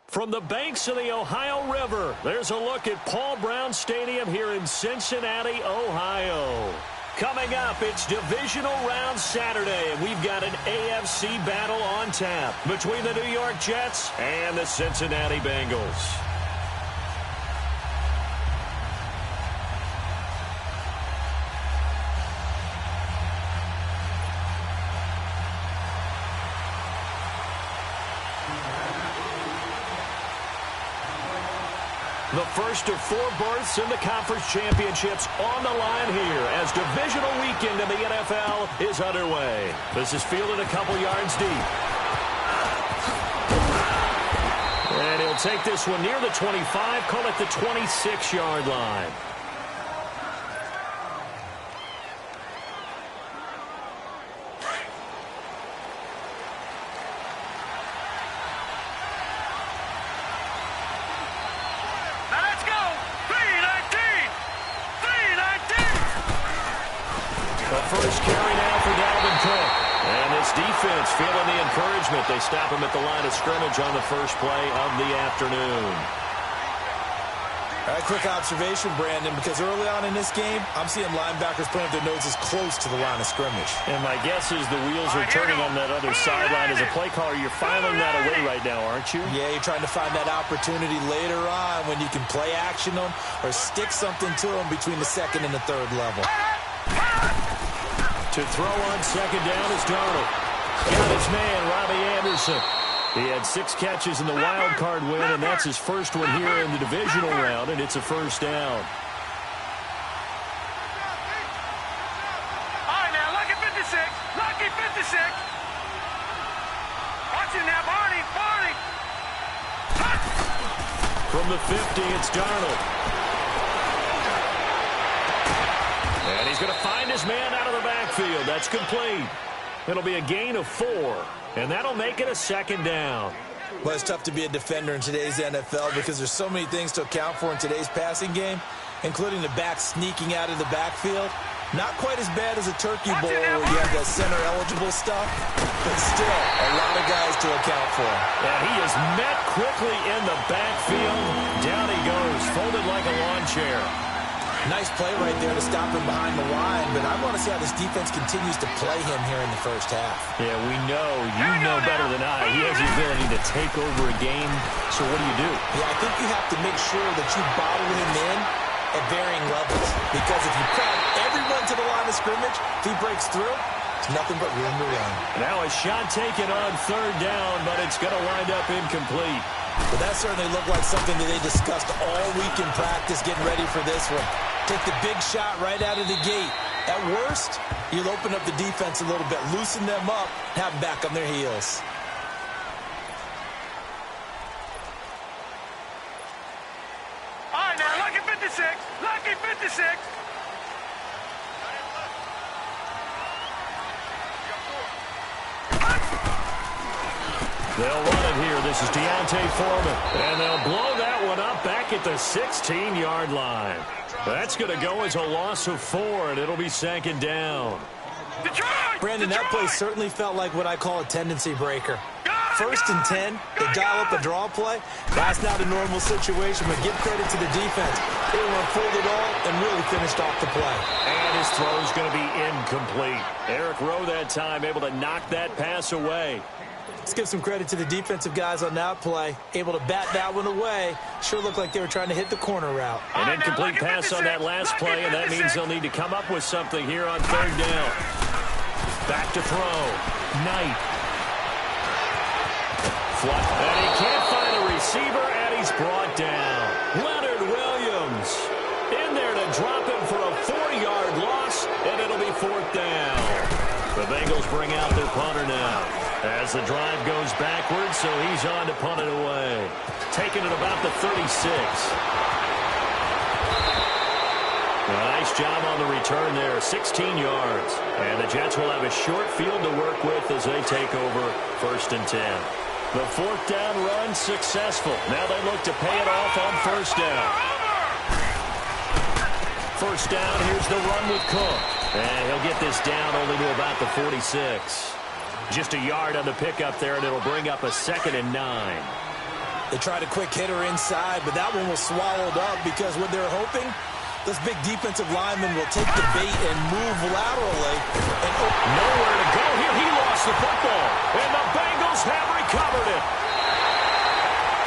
From the banks of the Ohio River, there's a look at Paul Brown Stadium here in Cincinnati, Ohio. Coming up, it's Divisional Round Saturday, and we've got an AFC battle on tap between the New York Jets and the Cincinnati Bengals. The first of 4 berths in the conference championships on the line here as divisional weekend in the NFL is underway. This is fielded a couple yards deep. And he'll take this one near the 25, call it the 26-yard line. First carry now for Dalvin Cook. And this defense feeling the encouragement. They stop him at the line of scrimmage on the first play of the afternoon. All right, quick observation, Brandon, because early on in this game, I'm seeing linebackers putting their noses close to the line of scrimmage. And my guess is the wheels are turning on that other sideline. As a play caller, you're filing that away right now, aren't you? Yeah, you're trying to find that opportunity later on when you can play action them or stick something to them between the second and the third level. To throw on second down is Darnold. Got his man, Robbie Anderson. He had 6 catches in the wild card win, and that's his first one here in the divisional round, and it's a first down. All right, now, lucky 56. Lucky 56. Watch it now, Barney. Barney. From the 50, it's Darnold. And he's going to find his man out of the backfield. That's complete. It'll be a gain of 4, and that'll make it a second down. Well, it's tough to be a defender in today's NFL because there's so many things to account for in today's passing game, including the back sneaking out of the backfield. Not quite as bad as a turkey bowl where you have that center-eligible stuff, but still a lot of guys to account for. And he is met quickly in the backfield. Down he goes, folded like a lawn chair. Nice play right there to stop him behind the line, but I want to see how this defense continues to play him here in the first half. Yeah, we know, you know better than I. He has the ability to take over a game, so what do? Yeah, I think you have to make sure that you bottle him in at varying levels, because if you crowd everyone to the line of scrimmage, if he breaks through, it's nothing but room to run. Now a shot taken on third down, but it's going to wind up incomplete. But that certainly looked like something that they discussed all week in practice, getting ready for this one. Take the big shot right out of the gate. At worst, you'll open up the defense a little bit, loosen them up, have them back on their heels. All right, now, lucky 56. Lucky 56. They'll run it here. This is D'Onta Foreman. And they'll blow that one up back at the 16-yard line. That's going to go as a loss of 4, and it'll be second down. Brandon, that play certainly felt like what I call a tendency breaker. First and 10, they dial up a draw play. That's not a normal situation, but give credit to the defense. They were folded all and really finished off the play. And his throw's going to be incomplete. Eric Rowe that time able to knock that pass away. Let's give some credit to the defensive guys on that play. Able to bat that one away. Sure looked like they were trying to hit the corner route. An incomplete pass on that last play, and that means they'll need to come up with something here on third down. Back to throw. Knight. And he can't find a receiver, and he's brought down. Leonard Williams in there to drop him for a 4-yard loss, and it'll be fourth down. The Bengals bring out their punter now as the drive goes backwards, so he's on to punt it away. Taking it about the 36. Nice job on the return there, 16 yards. And the Jets will have a short field to work with as they take over first and 10. The fourth down run successful. Now they look to pay it off on first down. First down, here's the run with Cook. And he'll get this down only to about the 46. Just a yard on the pickup there, and it'll bring up a 2nd and 9. They tried a quick hitter inside, but that one was swallowed up because what they're hoping, this big defensive lineman will take the bait and move laterally. And nowhere to go here. He lost the football, and the Bengals have recovered it.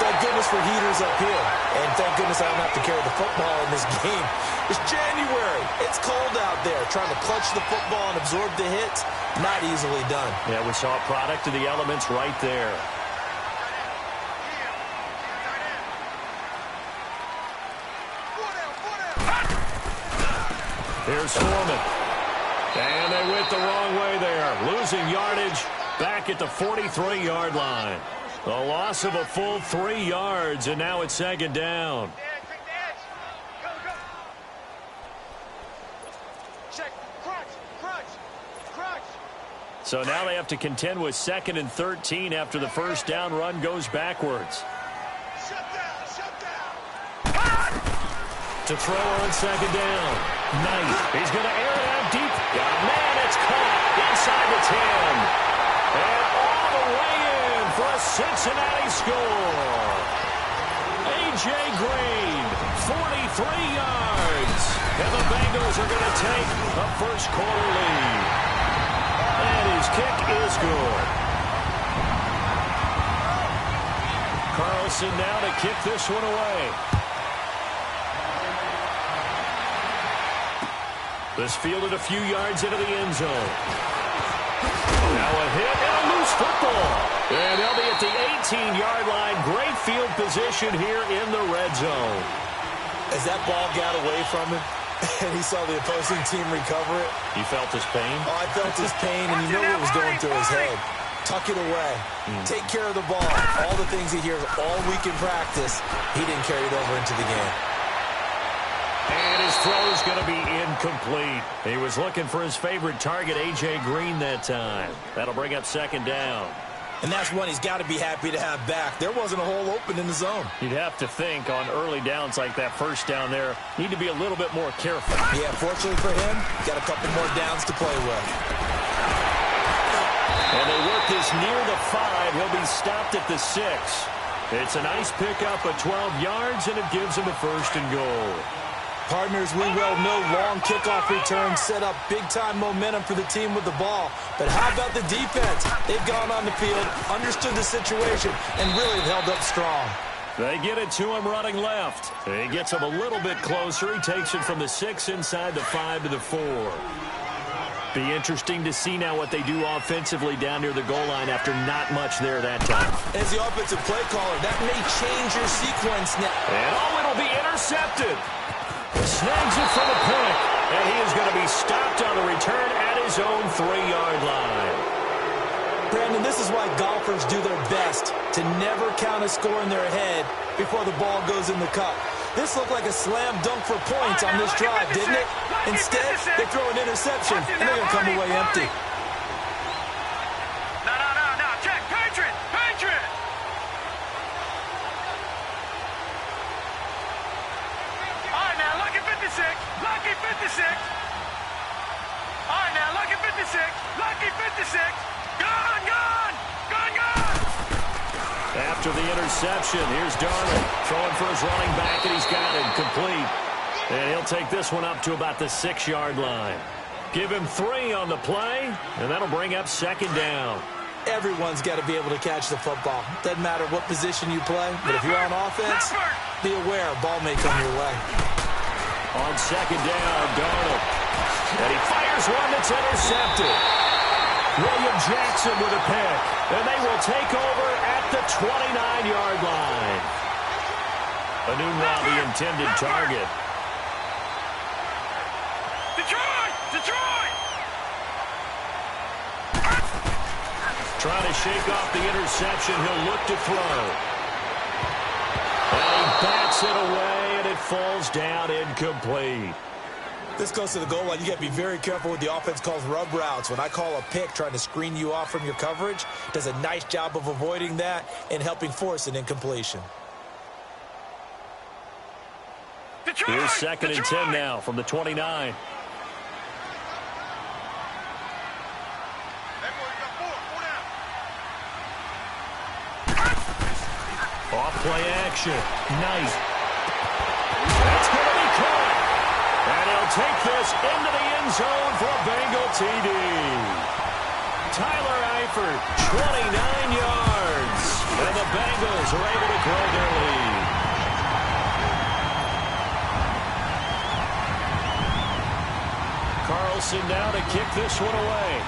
Thank goodness for heaters up here. And thank goodness I don't have to carry the football in this game. It's January. It's cold out there. Trying to clutch the football and absorb the hits, not easily done. Yeah, we saw a product of the elements right there. Here's Foreman. And they went the wrong way there. Losing yardage back at the 43-yard line. A loss of a full 3 yards, and now it's second down. So now they have to contend with 2nd and 13 after the first down run goes backwards. To throw on second down. Knight. He's going to air it out deep. Got a man. It's caught inside the 10. And all the way in for a Cincinnati score. A.J. Green, 43 yards. And the Bengals are going to take a first quarter lead. And his kick is good. Carlson now to kick this one away. This fielded a few yards into the end zone. Now a hit and a loose football. And they'll be at the 18-yard line. Great field position here in the red zone. As that ball got away from him, and he saw the opposing team recover it. You felt his pain? Oh, I felt his pain, and you know what was going through his head. Tuck it away. Take care of the ball. All the things he hears all week in practice, he didn't carry it over into the game. And his throw is going to be incomplete. He was looking for his favorite target, A.J. Green, that time. That'll bring up second down. And that's one he's got to be happy to have back. There wasn't a hole open in the zone. You'd have to think on early downs like that first down there, need to be a little bit more careful. Yeah, fortunately for him, got a couple more downs to play with. And they work this near the 5. He'll be stopped at the 6. It's a nice pickup of 12 yards, and it gives him a first and goal. Partners, we well know long kickoff returns set up big-time momentum for the team with the ball. But how about the defense? They've gone on the field, understood the situation, and really held up strong. They get it to him running left. He gets him a little bit closer. He takes it from the 6 inside the 5 to the 4. Be interesting to see now what they do offensively down near the goal line after not much there that time. As the offensive play caller, that may change your sequence now. And it'll be intercepted. Snags it from a pick, and he is going to be stopped on the return at his own 3-yard line. Brandon, this is why golfers do their best to never count a score in their head before the ball goes in the cup. This looked like a slam dunk for points on this drive, didn't it? Instead, they throw an interception, and they're going to come away empty. No, check, Patriot! All right, now, lucky 56. All right, now, lucky 56. Gone! After the interception, here's Darnold throwing for his running back, and he's got it complete. And he'll take this one up to about the 6-yard line. Give him 3 on the play, and that'll bring up second down. Everyone's got to be able to catch the football. Doesn't matter what position you play, but if you're on offense, be aware a ball may come your way. On second down, Darnold. And he fires one that's intercepted. William Jackson with a pick. And they will take over at the 29-yard line. Enunwa, the intended target. Detroit! Trying to shake off the interception. He'll look to throw. And he bats it away, and it falls down incomplete. This goes to the goal line. You got to be very careful with the offense calls rub routes. When I call a pick trying to screen you off from your coverage, does a nice job of avoiding that and helping force an incompletion. Here's second and 10 now from the 29. Off play action. Knight. That's going to be caught. And he'll take this into the end zone for a Bengal TD. Tyler Eifert, 29 yards. And the Bengals are able to grow their lead. Carlson now to kick this one away.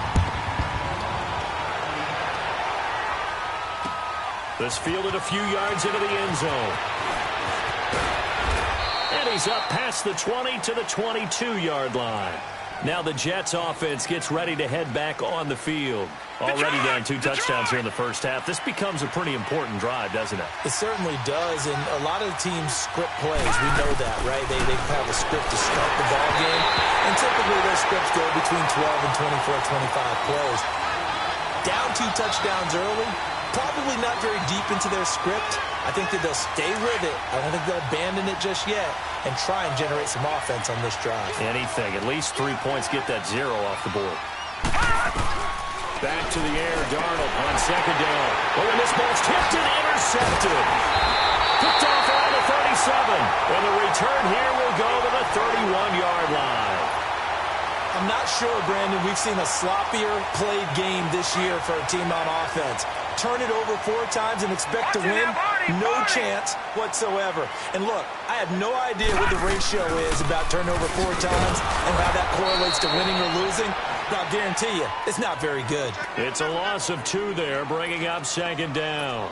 This fielded a few yards into the end zone. And he's up past the 20 to the 22-yard line. Now the Jets offense gets ready to head back on the field. Already down 2 touchdowns here in the first half. This becomes a pretty important drive, doesn't it? It certainly does, and a lot of the teams script plays. We know that, right? They have a script to start the ball game, and typically their scripts go between 12 and 24, 25 plays. Down 2 touchdowns early, probably not very deep into their script. I think that they'll stay with it. I don't think they'll abandon it just yet and try and generate some offense on this drive. Anything. At least 3 points, get that 0 off the board. Back to the air, Darnold on second down. Oh, and this ball's tipped and intercepted. Picked off around the 37. And the return here will go to the 31-yard line. I'm not sure, Brandon, we've seen a sloppier played game this year for a team on offense. Turn it over 4 times and expect to win? No chance whatsoever. And look, I have no idea what the ratio is about turnover 4 times and how that correlates to winning or losing. But I'll guarantee you, it's not very good. It's a loss of 2 there, bringing up second down.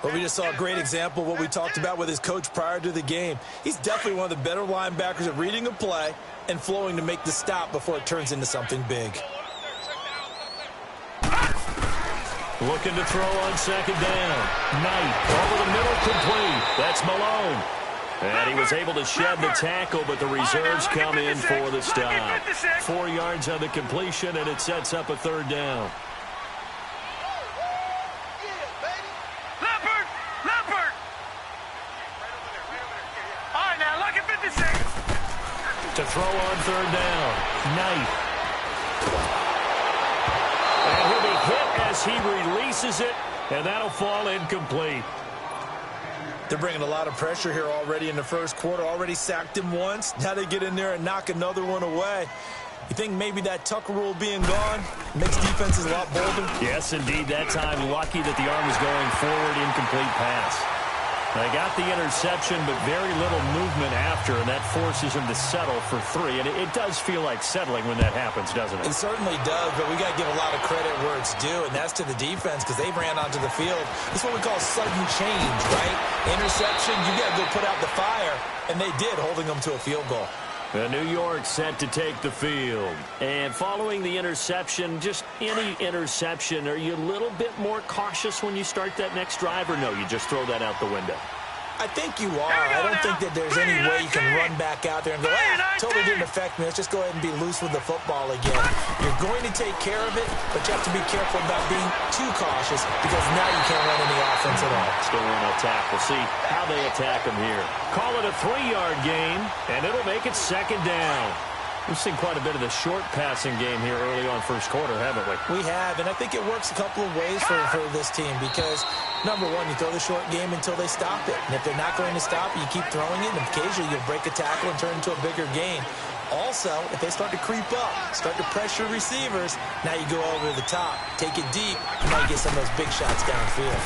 Well, we just saw a great example of what we talked about with his coach prior to the game. He's definitely one of the better linebackers at reading a play and flowing to make the stop before it turns into something big. Looking to throw on second down. Knight over the middle, complete. That's Malone. And he was able to shed the tackle, but the reserves come in for the stop. 4 yards on the completion, and it sets up a third down. To throw on third down. Knight. And he'll be hit as he releases it, and that'll fall incomplete. They're bringing a lot of pressure here already in the first quarter. Already sacked him once. Now they get in there and knock another one away. You think maybe that Tucker rule being gone makes defenses a lot bolder? Yes, indeed. That time, lucky that the arm was going forward, incomplete pass. They got the interception, but very little movement after, and that forces him to settle for 3. And it does feel like settling when that happens, doesn't it? It certainly does, but we got to give a lot of credit where it's due, and that's to the defense because they ran onto the field. It's what we call sudden change, right? Interception, you got to go put out the fire, and they did, holding them to a field goal. New York set to take the field. And following the interception, just any interception, are you a little bit more cautious when you start that next drive, or no, you just throw that out the window? I think you are. I don't think that there's any way you can run back out there and go, totally didn't affect me. Let's just go ahead and be loose with the football again. You're going to take care of it, but you have to be careful about being too cautious because now you can't run any offense at all. Still want to attack. We'll see how they attack them here. Call it a 3-yard gain, and it'll make it second down. We've seen quite a bit of the short passing game here early on first quarter, haven't we? We have, and I think it works a couple of ways for this team because, number one, you throw the short game until they stop it. And if they're not going to stop it, you keep throwing it, and occasionally you'll break a tackle and turn it into a bigger gain. Also, if they start to creep up, start to pressure receivers, now you go over the top, take it deep, you might get some of those big shots downfield.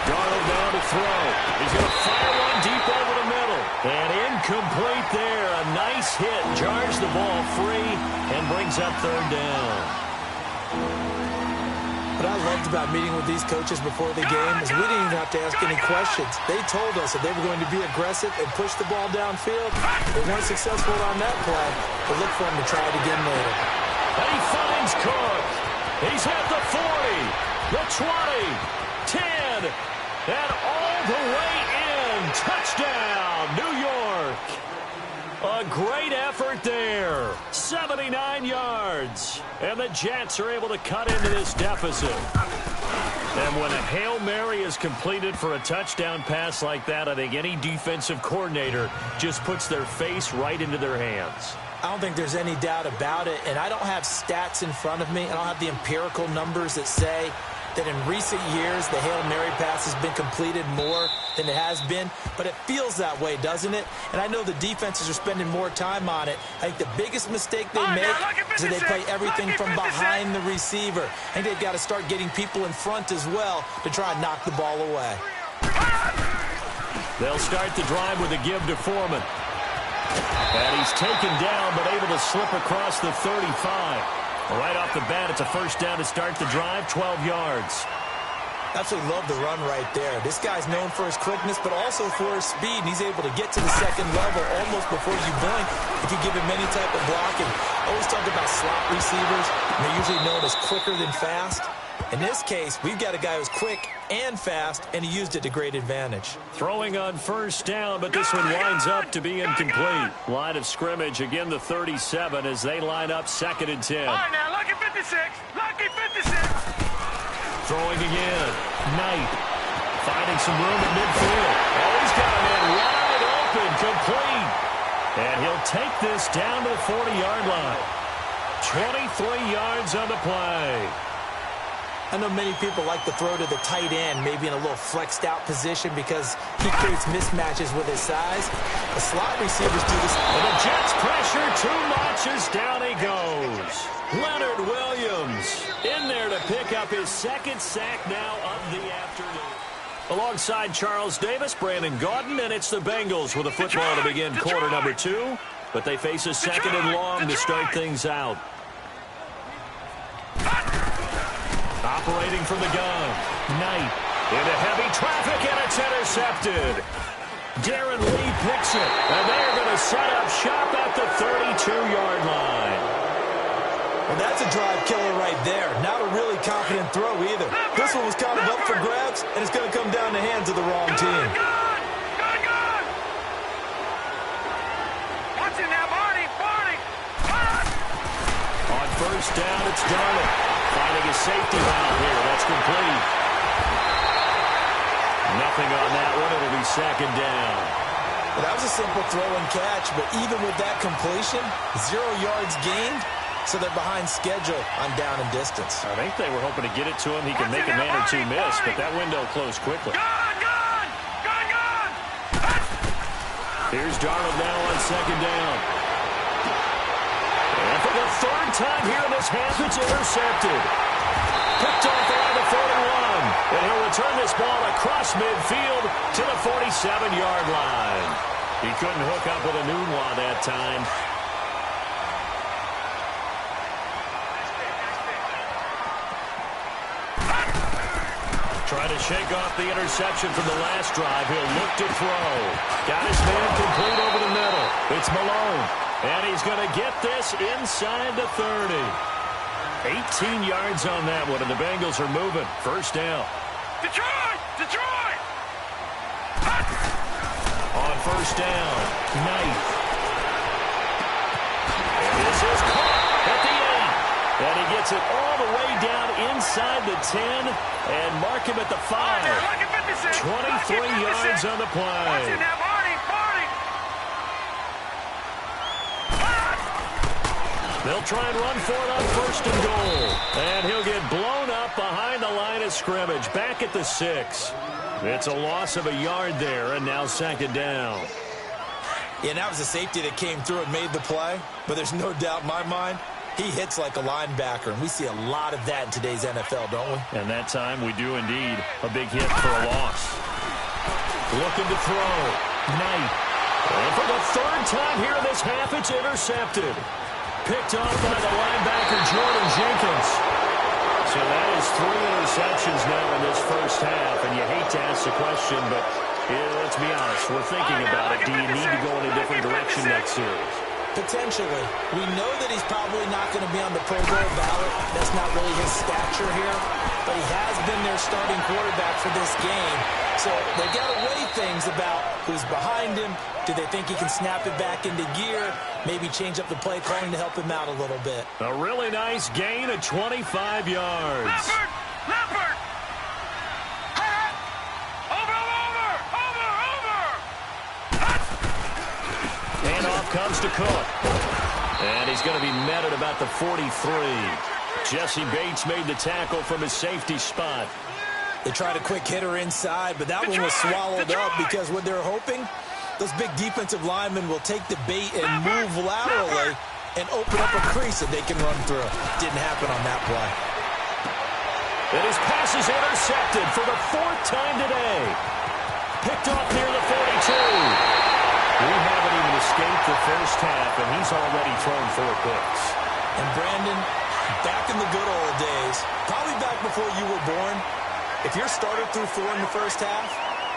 Darnold down to throw. He's going to fire one deep over the middle. And incomplete there. A nice hit. Jars the ball free and brings up third down. What I loved about meeting with these coaches before the game is we didn't even have to ask any questions. They told us that they were going to be aggressive and push the ball downfield. They weren't successful on that play, but look for them to try it again later. And he finds Cook. He's at the 40, the 20, 10, and all the way in. Touchdown, New York. A great effort there. 79 yards. And the Jets are able to cut into this deficit. And when a Hail Mary is completed for a touchdown pass like that, I think any defensive coordinator just puts their face right into their hands. I don't think there's any doubt about it, and I don't have stats in front of me. I don't have the empirical numbers that say that in recent years the Hail Mary pass has been completed more than it has been, but it feels that way, doesn't it? And I know the defenses are spending more time on it. I think the biggest mistake they make is that they play everything from behind the receiver. I think they've got to start getting people in front as well to try and knock the ball away. They'll start the drive with a give to Foreman. And he's taken down, but able to slip across the 35. Right off the bat, it's a first down to start the drive, 12 yards. Absolutely love the run right there. This guy's known for his quickness, but also for his speed. And he's able to get to the second level almost before you blink if you give him any type of blocking. Always talk about slot receivers, and they're usually known as quicker than fast. In this case, we've got a guy who's quick and fast, and he used it to great advantage. Throwing on first down, but this one winds up to be incomplete. Line of scrimmage, again the 37 as they line up 2nd and 10. All right, now, lucky 56. Lucky 56. Throwing again. Knight finding some room at midfield. Oh, he's got a man wide open, complete. And he'll take this down to the 40-yard line. 23 yards on the play. I know many people like to throw to the tight end, maybe in a little flexed out position because he creates mismatches with his size. The slot receivers do this. And the Jets pressure too much as down he goes. Leonard Williams in there to pick up his 2nd sack now of the afternoon. Alongside Charles Davis, Brandon Gaudin, and it's the Bengals with a football to begin quarter number 2. But they face a 2nd and long to start things out. Operating from the gun. Knight into heavy traffic, and it's intercepted. Darren Lee picks it, and they're going to set up shop at the 32-yard line. Well, that's a drive killer right there. Not a really confident throw either. This one was kind of up for grabs, and it's going to come down the hands of the wrong team. Good. Watch it now, Barney. On first down, it's Darnold. Finding a safety valve here. That's complete. Nothing on that one. It'll be 2nd down. Well, that was a simple throw and catch, but even with that completion, 0 yards gained, so they're behind schedule on down and distance. I think they were hoping to get it to him. He can make a man or two miss, but that window closed quickly. Gun. Here's Darnold now on 2nd down. And for the 3rd time here in this half, it's intercepted. Picked off around the 41. And he'll return this ball across midfield to the 47-yard line. He couldn't hook up with a Nunwa that time. Trying to shake off the interception from the last drive. He'll look to throw. Got his man complete over the middle. It's Malone. And he's going to get this inside the 30. 18 yards on that one, and the Bengals are moving. First down. Detroit! On first down, Knight. And this is caught at the 8. And he gets it all the way down inside the 10 and mark him at the 5. 23 yards on the play. Watch it now, Barney. They'll try and run for it on 1st and goal. And he'll get blown up behind the line of scrimmage. Back at the 6. It's a loss of a yard there, and now 2nd down. Yeah, that was a safety that came through and made the play. But there's no doubt in my mind, he hits like a linebacker. And we see a lot of that in today's NFL, don't we? And that time we do indeed. A big hit for a loss. Looking to throw. Knight. And for the 3rd time here in this half, it's intercepted. Picked off by the linebacker, Jordan Jenkins. So that is 3 interceptions now in this first half. And you hate to ask the question, but let's be honest. We're thinking about it. Do you need to go in a different direction next series? Potentially. We know that he's probably not going to be on the Pro Bowl ballot. That's not really his stature here. But he has been their starting quarterback for this game. So they've got to weigh things about who's behind him. Do they think he can snap it back into gear? Maybe change up the play calling to help him out a little bit. A really nice gain of 25 yards. Leopard! Handoff comes to Cook. And he's going to be met at about the 43. Jesse Bates made the tackle from his safety spot. They tried a quick hitter inside, but that one was swallowed up because what they're hoping, those big defensive linemen will take the bait and move laterally and open up a crease that they can run through. Didn't happen on that play. And his pass is intercepted for the 4th time today. Picked off near the 42. We haven't even escaped the first half, and he's already thrown 4 picks. And Brandon, back in the good old days, probably back before you were born, if your starter threw 4 in the first half,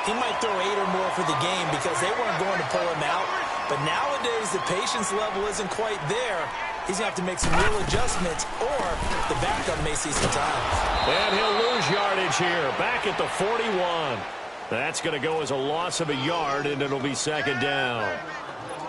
he might throw 8 or more for the game because they weren't going to pull him out. But nowadays, the patience level isn't quite there. He's going to have to make some real adjustments, or the backup may see some time. And he'll lose yardage here, back at the 41. That's going to go as a loss of a yard, and it'll be 2nd down.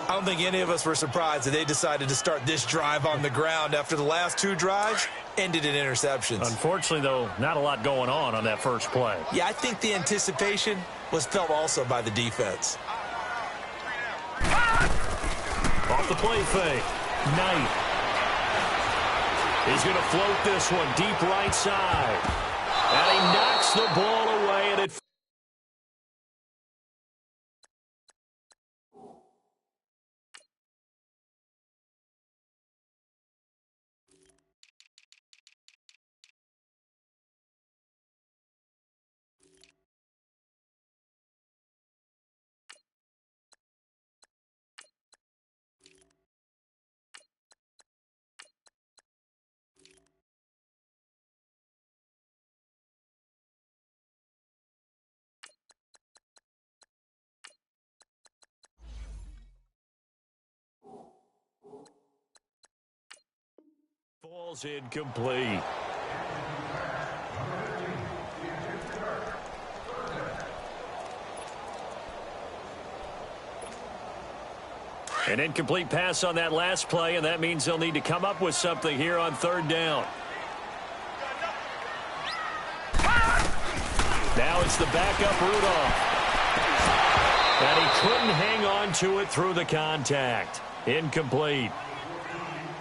I don't think any of us were surprised that they decided to start this drive on the ground after the last 2 drives ended in interceptions. Unfortunately, though, not a lot going on that first play. Yeah, I think the anticipation was felt also by the defense. Off the play fake. Knight. He's going to float this one deep right side. And he knocks the ball away, and it falls incomplete. An incomplete pass on that last play, and that means they'll need to come up with something here on 3rd down. Now it's the backup Rudolph. And he couldn't hang on to it through the contact. Incomplete.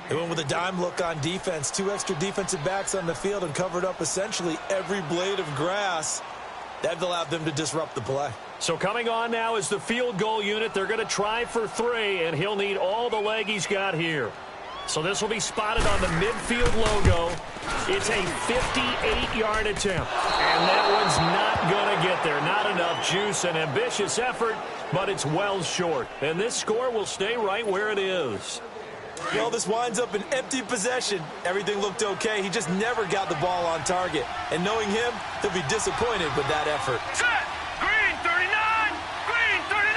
They went with a dime look on defense. 2 extra defensive backs on the field and covered up essentially every blade of grass. That allowed them to disrupt the play. So coming on now is the field goal unit. They're going to try for 3, and he'll need all the leg he's got here. So this will be spotted on the midfield logo. It's a 58-yard attempt, and that one's not going to get there. Not enough juice, an ambitious effort, but it's well short. And this score will stay right where it is. Well, this winds up an empty possession. Everything looked okay. He just never got the ball on target. And knowing him, he'll be disappointed with that effort. Set! Green 39! Green 39!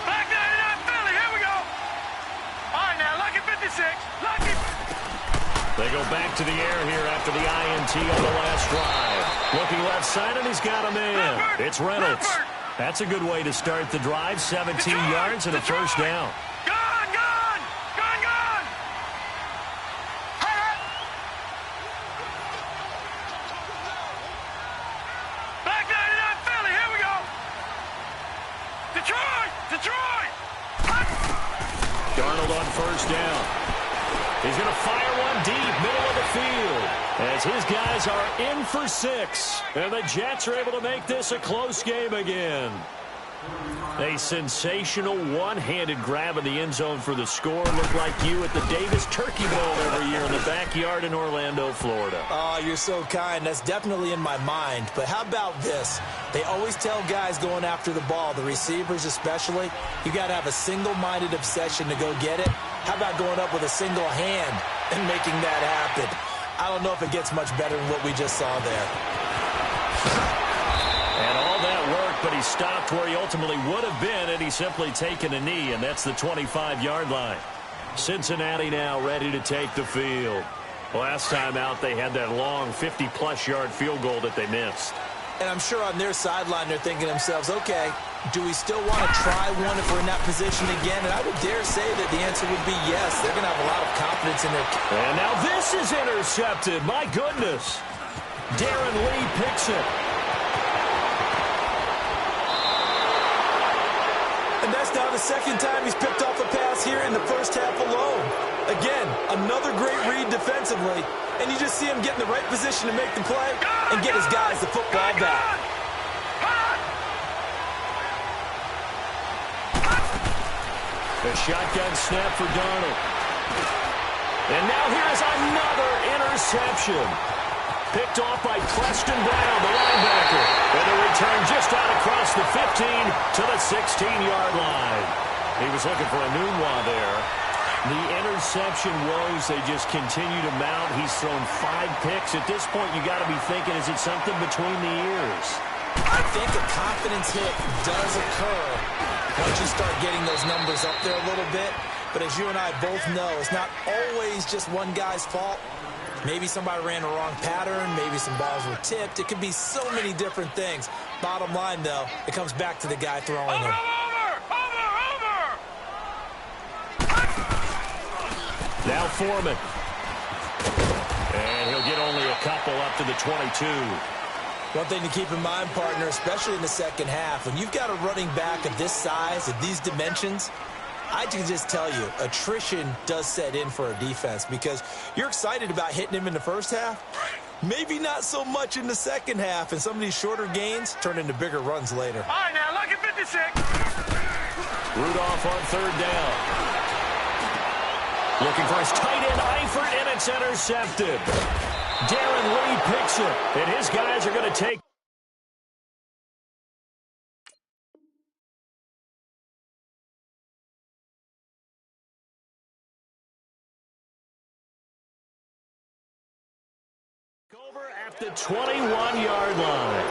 Black 99 Philly, here we go! All right, now, lucky 56. Lucky... They go back to the air here after the INT on the last drive. Looking left side, and he's got a man. It's Reynolds. That's a good way to start the drive. 17 yards and a 1st down. Darnold on 1st down. He's going to fire one deep, middle of the field, as his guys are in for 6. And the Jets are able to make this a close game again. A sensational one-handed grab in the end zone for the score. Looked like you at the Davis Turkey Bowl every year in the backyard in Orlando, Florida. Oh, you're so kind. That's definitely in my mind. But how about this? They always tell guys going after the ball, the receivers especially, you got to have a single-minded obsession to go get it. How about going up with a single hand and making that happen? I don't know if it gets much better than what we just saw there. And all that work, but he stopped where he ultimately would have been, and he's simply taken a knee, and that's the 25-yard line. Cincinnati now ready to take the field. Last time out, they had that long 50-plus-yard field goal that they missed. And I'm sure on their sideline they're thinking to themselves, okay, do we still want to try one if we're in that position again? And I would dare say that the answer would be yes. They're going to have a lot of confidence in their... And now this is intercepted. My goodness. Darren Lee picks it. And that's now the second time he's picked off a pass here in the first half alone. Again, another great read defensively, and you just see him get in the right position to make the play and get his guys the football back. The shotgun snap for Darnold. And now here's another interception. Picked off by Preston Brown, the linebacker. And a return just out across the 15 to the 16-yard line. He was looking for a Nunwa there. The interception woes, they just continue to mount. He's thrown 5 picks. At this point, you got to be thinking, is it something between the ears? I think a confidence hit does occur once you start getting those numbers up there a little bit. But as you and I both know, it's not always just one guy's fault. Maybe somebody ran the wrong pattern. Maybe some balls were tipped. It could be so many different things. Bottom line, though, it comes back to the guy throwing them. Now Foreman. And he'll get only a couple up to the 22. One thing to keep in mind, partner, especially in the second half, when you've got a running back of this size, of these dimensions, I can just tell you, attrition does set in for a defense because you're excited about hitting him in the first half. Maybe not so much in the second half, and some of these shorter gains turn into bigger runs later. All right, now, look at 56. Rudolph on third down. Looking for his tight end, Eifert, and it's intercepted. Darren Lee picks it, and his guys are going to take. Over at the 21-yard line.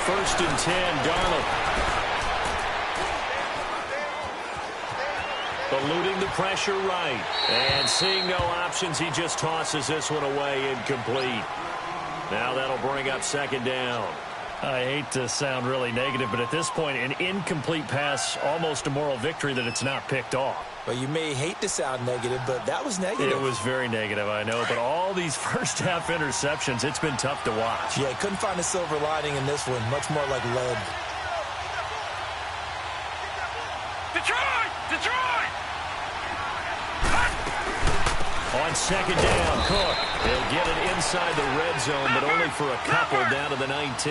First and 10, Darnold. Eluding the pressure right. And seeing no options, he just tosses this one away incomplete. Now that'll bring up second down. I hate to sound really negative, but at this point, an incomplete pass, almost a moral victory that it's not picked off. Well, you may hate to sound negative, but that was negative. It was very negative, I know. But all these first-half interceptions, it's been tough to watch. Yeah, couldn't find a silver lining in this one. Much more like lead. Detroit! Detroit! On second down, Cook. He'll get it inside the red zone, but only for a couple down to the 19.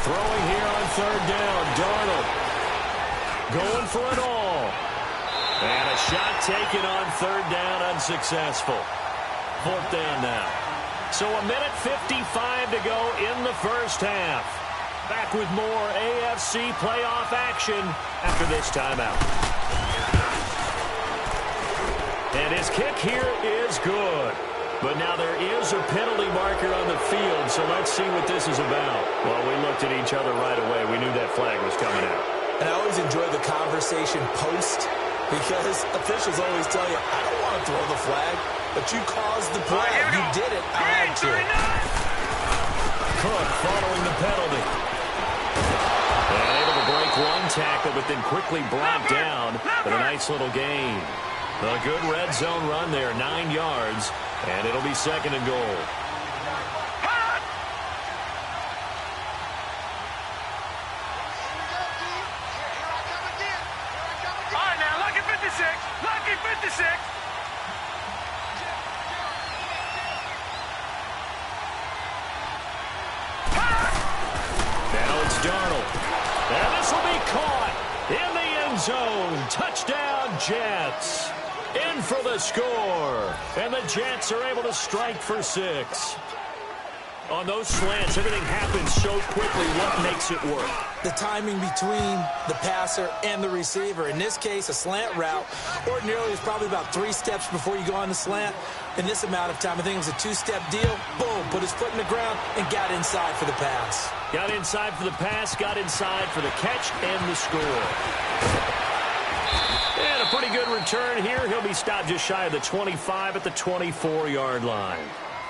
Throwing here on third down, Darnold. Going for it all. And a shot taken on third down, unsuccessful. Fourth down now. So a minute 55 to go in the first half. Back with more AFC playoff action after this timeout. And his kick here is good. But now there is a penalty marker on the field, so let's see what this is about. Well, we looked at each other right away. We knew that flag was coming out. And I always enjoy the conversation post because officials always tell you, I don't want to throw the flag, but you caused the play. You did it. I had to. Cook following the penalty. And able to break one tackle, but then quickly brought down for a nice little gain. A good red zone run there, 9 yards, and it'll be second and goal. All right, now, lucky 56. Lucky 56. Now it's Darnold. And this will be caught in the end zone. Touchdown, Jets. In for the score. And the Jets are able to strike for 6. On those slants, everything happens so quickly. What makes it work? The timing between the passer and the receiver. In this case, a slant route ordinarily is probably about 3 steps before you go on the slant. In this amount of time, I think it was a 2-step deal. Boom, put his foot in the ground and got inside for the pass. Got inside for the pass, got inside for the catch and the score. And a pretty good return here. He'll be stopped just shy of the 25 at the 24-yard line.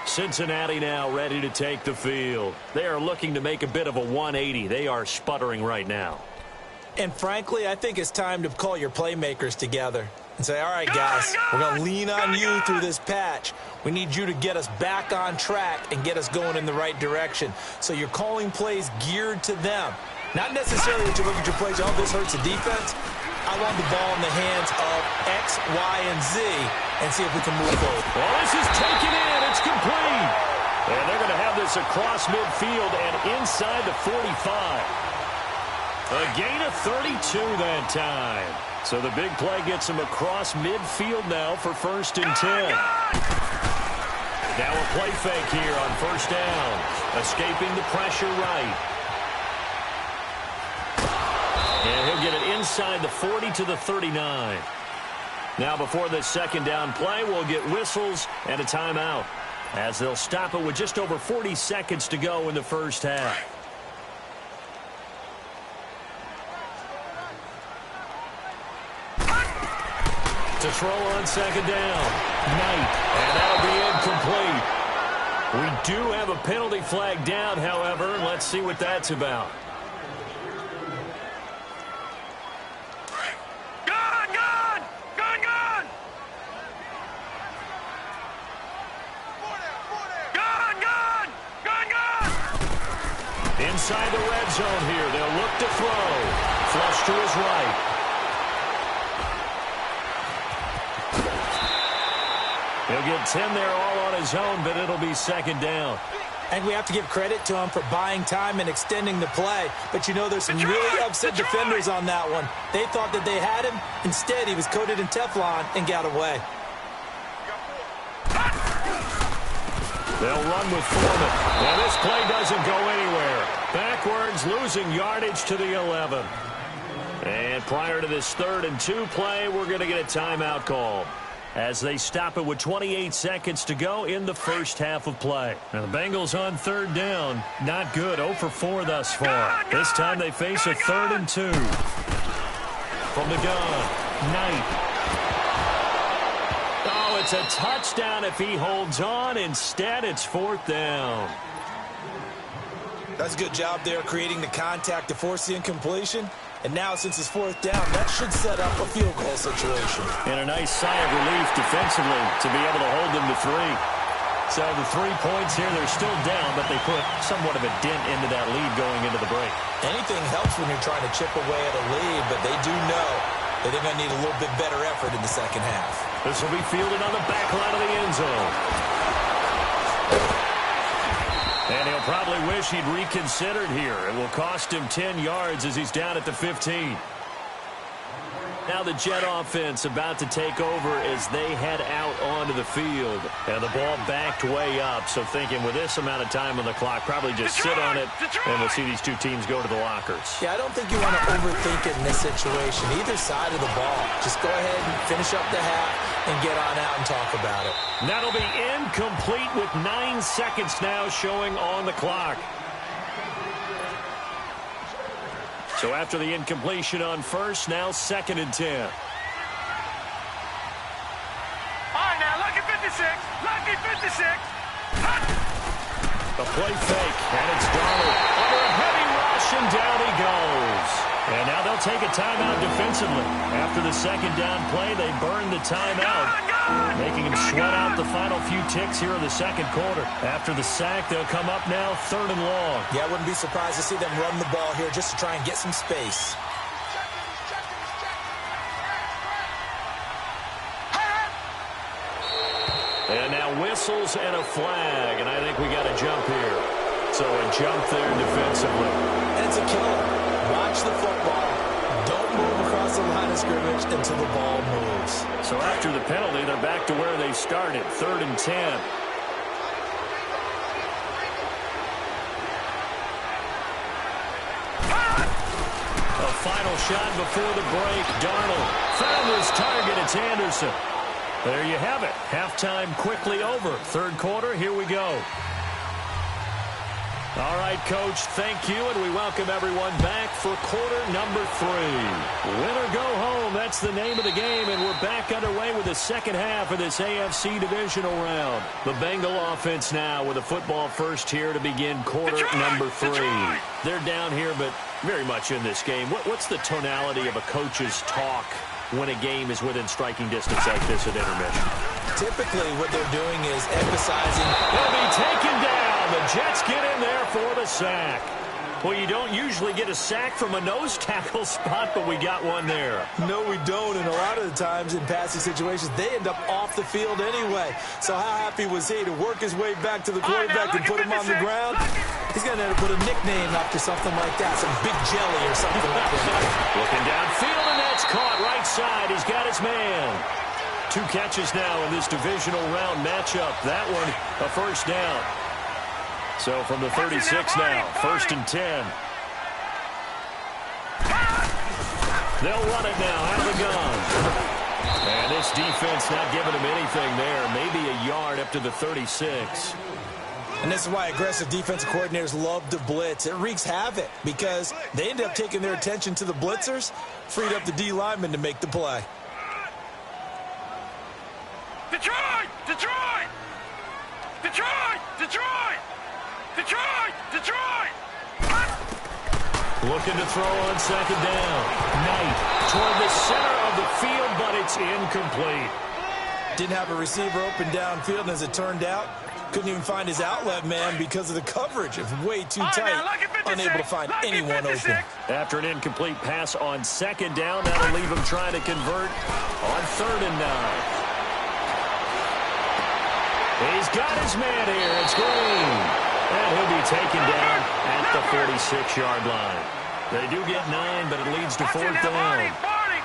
Cincinnati now ready to take the field. They are looking to make a bit of a 180. They are sputtering right now. And frankly, I think it's time to call your playmakers together and say, all right, guys, we're going to lean on you through this patch. We need you to get us back on track and get us going in the right direction. So you're calling plays geared to them. Not necessarily that you look at your plays, oh, this hurts the defense. I want the ball in the hands of X, Y, and Z and see if we can move forward. Well, this is taken in. It's complete. And they're going to have this across midfield and inside the 45. A gain of 32 that time. So the big play gets him across midfield now for 1st and 10. Now a play fake here on 1st down. Escaping the pressure right. And he'll get it inside the 40 to the 39. Now before this 2nd down play, we'll get whistles and a timeout, as they'll stop it with just over 40 seconds to go in the 1st half. To throw on 2nd down. Knight. And that'll be incomplete. We do have a penalty flag down, however. Let's see what that's about. Inside the red zone here. They'll look to throw. Flush to his right. He'll get 10 there all on his own, but it'll be 2nd down. And we have to give credit to him for buying time and extending the play. But you know, there's some really upset defenders on that one. They thought that they had him. Instead, he was coated in Teflon and got away. They'll run with Foreman. And this play doesn't go anywhere. Backwards, losing yardage to the 11. And prior to this 3rd and 2 play, we're going to get a timeout call, as they stop it with 28 seconds to go in the 1st half of play. Now the Bengals on 3rd down. Not good. 0 for 4 thus far. This time they face a 3rd and 2. From the gun, Knight. Oh, it's a touchdown if he holds on. Instead, it's 4th down. That's a good job there creating the contact to force the incompletion. And now, since it's 4th down, that should set up a field goal situation. And a nice sigh of relief defensively to be able to hold them to 3. So the 3 points here, they're still down, but they put somewhat of a dent into that lead going into the break. Anything helps when you're trying to chip away at a lead, but they do know that they're going to need a little bit better effort in the 2nd half. This will be fielded on the back line of the end zone. And he'll probably wish he'd reconsidered here. It will cost him 10 yards as he's down at the 15. Now the Jet offense about to take over as they head out onto the field. And the ball backed way up. So thinking with this amount of time on the clock, probably just sit on it, and we'll see these two teams go to the lockers. Yeah, I don't think you want to overthink it in this situation. Either side of the ball. Just go ahead and finish up the half and get on out and talk about it. That'll be incomplete with 9 seconds now showing on the clock. So after the incompletion on 1st, now 2nd and 10. All right, now, lucky 56. Lucky 56. A play fake, and it's Donald under a heavy rush, and down he goes. And now they'll take a timeout defensively. After the 2nd down play, they burn the timeout, making him sweat out the final few ticks here in the 2nd quarter. After the sack, they'll come up now 3rd and long. Yeah, I wouldn't be surprised to see them run the ball here just to try and get some space. And now whistles and a flag, and I think we got a jump here. So a jump there defensively. And it's a killer. Watch the football. Don't move across the line of scrimmage until the ball moves. So after the penalty, they're back to where they started, 3rd and 10. A final shot before the break. Darnold found his target. It's Anderson. There you have it. Halftime quickly over. 3rd quarter, here we go. All right, Coach, thank you, and we welcome everyone back for quarter number 3. Win or go home, that's the name of the game, and we're back underway with the second half of this AFC divisional round. The Bengal offense now with a football first here to begin quarter number 3. They're down here, but very much in this game. What's the tonality of a coach's talk when a game is within striking distance like this at intermission? Typically, what they're doing is emphasizing. He'll be taken down. The Jets get in there for the sack. Well, you don't usually get a sack from a nose tackle spot, but we got one there. No, we don't, and a lot of the times in passing situations, they end up off the field anyway. So how happy was he to work his way back to the quarterback and put him on the ground? He's going to end up put a nickname up to something like that, some big jelly or something like that. Looking downfield, and that's caught right side. He's got his man. 2 catches now in this divisional round matchup. That one, a first down. So from the 36 now, 1st and 10. They'll run it now out of the gun. And this defense not giving him anything there. Maybe a yard up to the 36. And this is why aggressive defensive coordinators love to blitz. It wreaks havoc because they end up taking their attention to the blitzers, freed up the D lineman to make the play. Detroit! Detroit! Detroit! Detroit! Detroit! Detroit! Looking to throw on second down. Knight toward the center of the field, but it's incomplete. Didn't have a receiver open downfield, and as it turned out, couldn't even find his outlet man because of the coverage. It was way too tight, unable to find anyone open. After an incomplete pass on second down, that'll leave him trying to convert on 3rd and 9. He's got his man here. It's Green. And he'll be taken down at the 46-yard line. They do get 9, but it leads to 4th down.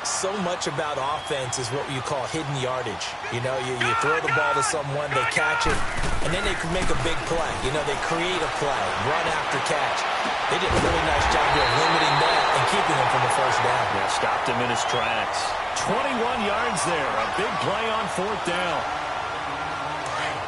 So much about offense is what you call hidden yardage. You know, you throw the ball to someone, they catch it, and then they can make a big play. You know, they create a play, run after catch. They did a really nice job here of limiting that and keeping him from the first down. Yeah, stopped him in his tracks. 21 yards there, a big play on 4th down.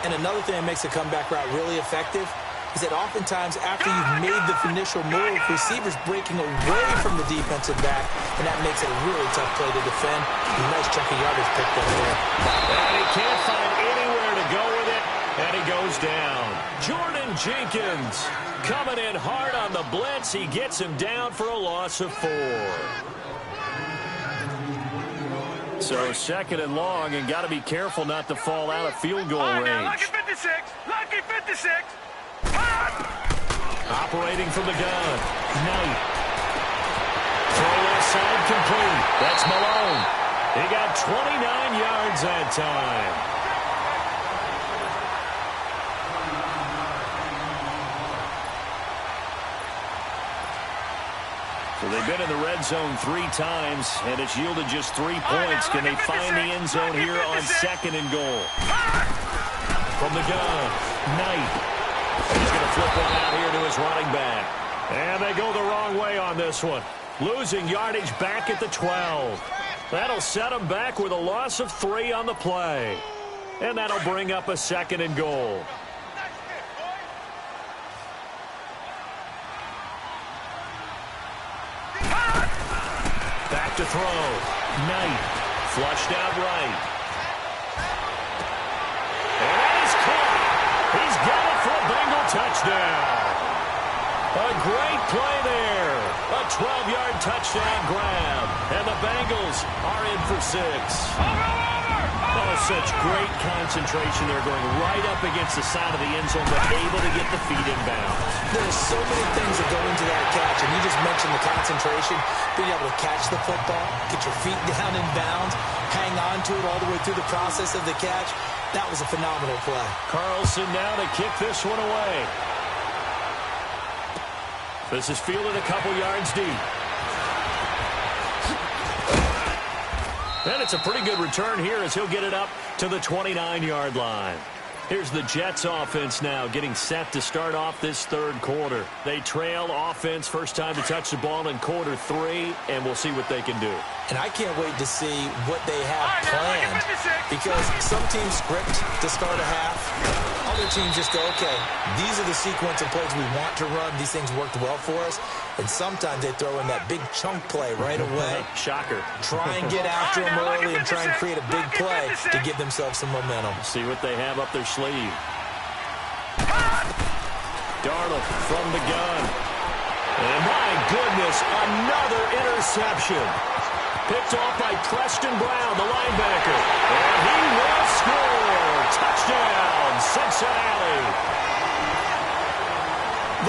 And another thing that makes a comeback route really effective is that oftentimes after you've made the initial move, receivers breaking away from the defensive back, and that makes it a really tough play to defend. A nice chunk of yardage picked up there. And he can't find anywhere to go with it, and he goes down. Jordan Jenkins coming in hard on the blitz. He gets him down for a loss of 4. So 2nd and long, and got to be careful not to fall out of field goal range. Lucky 56. Lucky 56. Operating from the gun. Knight. Throw left side complete. That's Malone. He got 29 yards that time. So they've been in the red zone 3 times, and it's yielded just 3 points. Can they find the end zone here on 2nd and goal? From the gun, Knight. He's going to flip one out here to his running back. And they go the wrong way on this one. Losing yardage back at the 12. That'll set them back with a loss of 3 on the play. And that'll bring up a 2nd and goal. Back to throw. Knight. Flushed out right. And that is caught. He's got it for a Bengal touchdown. A great play there. A 12-yard touchdown grab. And the Bengals are in for 6. Oh, such great concentration. They're going right up against the side of the end zone, but able to get the feet inbounds. There's so many things that go into that catch, and you just mentioned the concentration, being able to catch the football, get your feet down in bounds, hang on to it all the way through the process of the catch. That was a phenomenal play. Carlson now to kick this one away. This is fielded a couple yards deep. And it's a pretty good return here as he'll get it up to the 29-yard line. Here's the Jets offense now getting set to start off this third quarter. They trail offense, first time to touch the ball in quarter 3, and we'll see what they can do. And I can't wait to see what they have planned, because some teams script to start a half. Other teams just go, okay, these are the sequence of plays we want to run. These things worked well for us. And sometimes they throw in that big chunk play right away. Shocker. Try and get after them early and try and create a big play to give themselves some momentum. See what they have up their sleeve. Darnold from the gun. And my goodness, another interception. Picked off by Preston Brown, the linebacker. And he will score. Touchdown, Cincinnati.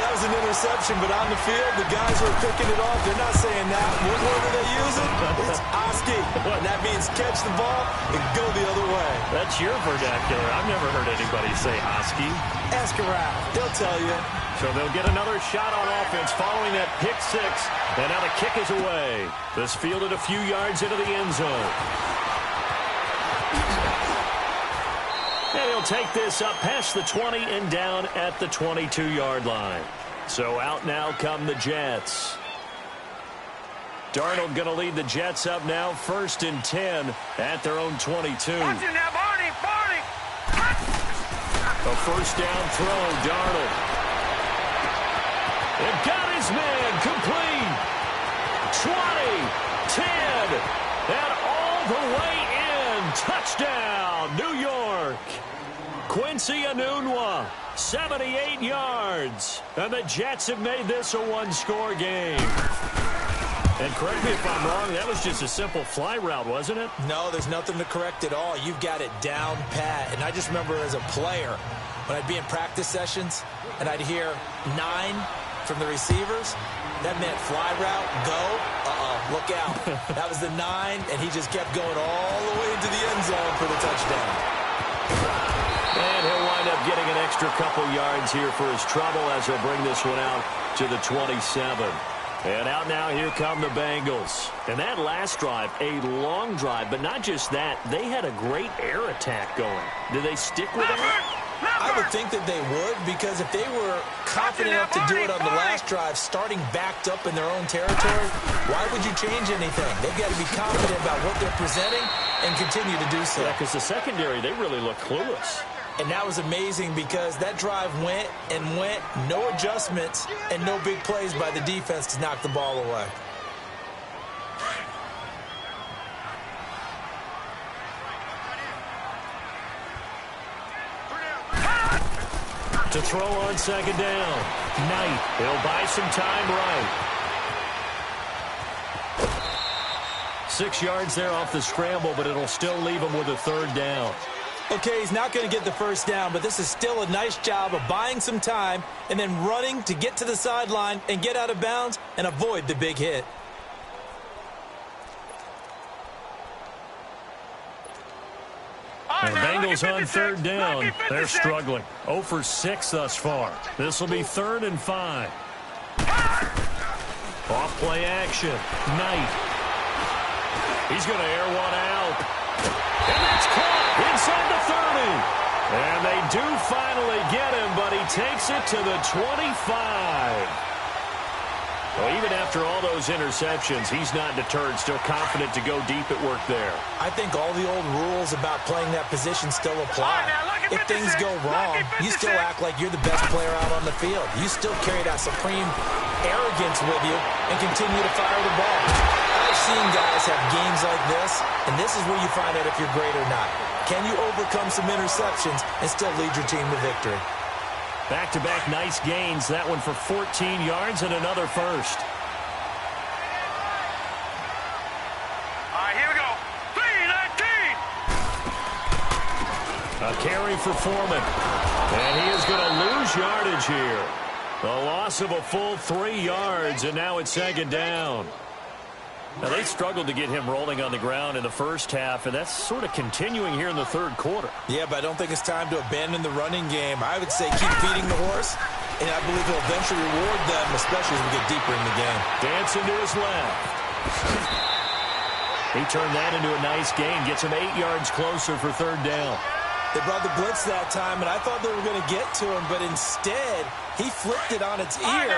That was an interception, but on the field, the guys who are picking it off, they're not saying that. What word are they using? It's Oski. And that means catch the ball and go the other way. That's your vernacular. I've never heard anybody say Oski. Ask around. They'll tell you. So they'll get another shot on offense following that pick 6. And now the kick is away. This fielded a few yards into the end zone. And he'll take this up past the 20 and down at the 22-yard line. So out now come the Jets. Darnold going to lead the Jets up now, 1st and 10 at their own 22. Watch it now, Barney, Barney. A first down throw, Darnold. And got his man complete. 20, 10, and all the way in. Touchdown, New York. Quincy Enunwa, 78 yards. And the Jets have made this a one-score game. And correct me if I'm wrong, that was just a simple fly route, wasn't it? No, there's nothing to correct at all. You've got it down pat. And I just remember as a player, when I'd be in practice sessions, and I'd hear 9 from the receivers, that meant fly route, go, look out. That was the 9, and he just kept going all the way into the end zone for the touchdown. And he'll wind up getting an extra couple yards here for his trouble as he'll bring this one out to the 27. And out now, here come the Bengals. And that last drive, a long drive, but not just that, they had a great air attack going. Did they stick with it? I would think that they would, because if they were confident enough to do it on the last drive, starting backed up in their own territory, why would you change anything? They've got to be confident about what they're presenting and continue to do so. Yeah, because the secondary, they really look clueless. And that was amazing because that drive went and went, no adjustments, and no big plays by the defense to knock the ball away. To throw on second down. Knight, he'll buy some time right. 6 yards there off the scramble, but it'll still leave him with a 3rd down. Okay, he's not going to get the first down, but this is still a nice job of buying some time and then running to get to the sideline and get out of bounds and avoid the big hit. The Bengals on 3rd down. They're struggling. 0 for 6 thus far. This will be 3rd and 5. Off play action. Knight. He's going to air one out. And that's caught inside the 30. And they do finally get him, but he takes it to the 25. Well, even after all those interceptions, he's not deterred, still confident to go deep at work there. I think all the old rules about playing that position still apply. If things go wrong, you still act like you're the best player out on the field. You still carry that supreme arrogance with you and continue to fire the ball. I've seen guys have games like this, and this is where you find out if you're great or not. Can you overcome some interceptions and still lead your team to victory? Back-to-back nice gains. That one for 14 yards and another first. All right, here we go. 3-19. A carry for Foreman. And he is going to lose yardage here. The loss of a full 3 yards, and now it's 2nd down. Now, they struggled to get him rolling on the ground in the first half, and that's sort of continuing here in the 3rd quarter. Yeah, but I don't think it's time to abandon the running game. I would say keep feeding the horse, and I believe he'll eventually reward them, especially as we get deeper in the game. Dancing to his left. He turned that into a nice gain, gets him 8 yards closer for 3rd down. They brought the blitz that time, and I thought they were going to get to him, but instead, he flipped it on its ear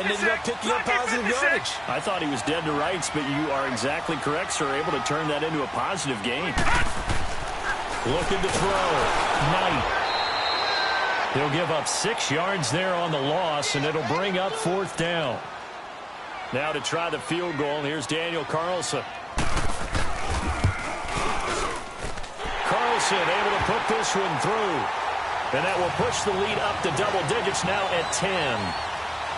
and ended up picking up positive yardage. I thought he was dead to rights, but you are exactly correct, sir. Able to turn that into a positive gain. Looking to throw. Knight. He'll give up 6 yards there on the loss, and it'll bring up 4th down. Now to try the field goal, here's Daniel Carlson. Carlson able to put this one through. And that will push the lead up to double digits now at 10.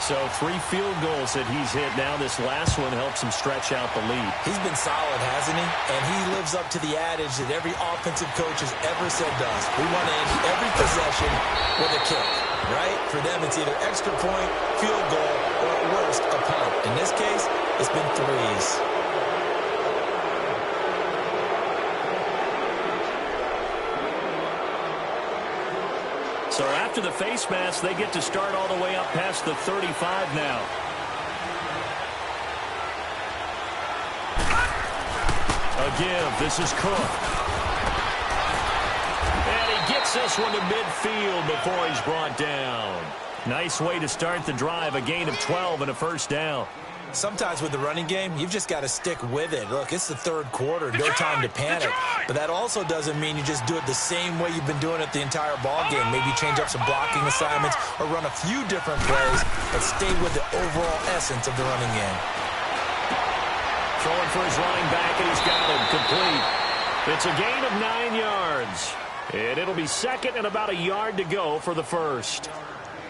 So 3 field goals that he's hit now. This last one helps him stretch out the lead. He's been solid, hasn't he? And he lives up to the adage that every offensive coach has ever said does. We want to end every possession with a kick, right? For them, it's either extra point, field goal, or at worst, a punt. In this case, it's been 3s. So after the face mask, they get to start all the way up past the 35 now. A give. This is Cook. And he gets this one to midfield before he's brought down. Nice way to start the drive. A gain of 12 and a 1st down. Sometimes with the running game, you've just got to stick with it. Look, it's the 3rd quarter. No time to panic. But that also doesn't mean you just do it the same way you've been doing it the entire ball game. Maybe change up some blocking assignments or run a few different plays, but stay with the overall essence of the running game. Throwing for his running back, and he's got him complete. It's a gain of 9 yards. And it'll be 2nd and about a yard to go for the 1st.